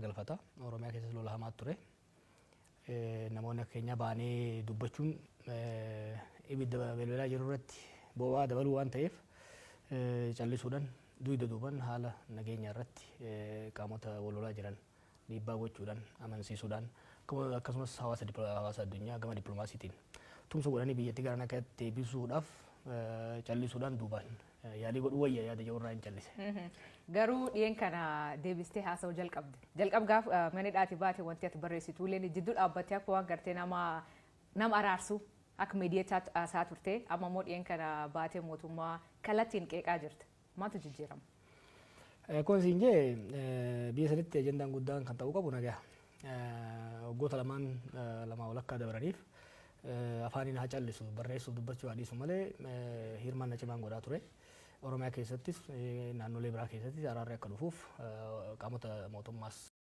galfata Oromia keessa lola hamaa ture. Namoonni keenya baanee dubbachuun ibidda belbelaa jiru irratti boba'aa dabaluu waan ta'eef callisuudhaan duyda duuban haala nageenya irratti qaamota walolaa jiran dhiibbaa gochuudhaan amansiisuudhaan akkasumas hawaasa addunyaa gama dippiloomaasiitiin tumsa godhanii biyyattii gara nagaatti deebisuudhaaf callisuudhaan duubaan yaalii godhu wayya yaada Jawarraa hin callise. Garuu dhiyen kana deebistee haasa'uu jalqabde. Jalqabgaaf manidhaati baate wanti ati barreessitu leen jidduu dhaabbattee akka waan gartee nama araarsu akka miidiyaatti haasaa turte amma immoo dhiyen kana baatee mootummaa kallattiin qeeqaa jirte. Maaltu jijjiirama? Kun siin jee biyya sanitti ajandaan guddaan kan ta'uu qabu nagaa. Waggoota lama walakkaa dabaraniif afaaniin haa callisu barreessuuf dubbachuu haa dhiisu malee hirmaannaa cimaan godhaa ture. Oromiyaa keessattis naannolee biraa keessattis araarri akka dhufuuf qaamota mootummaas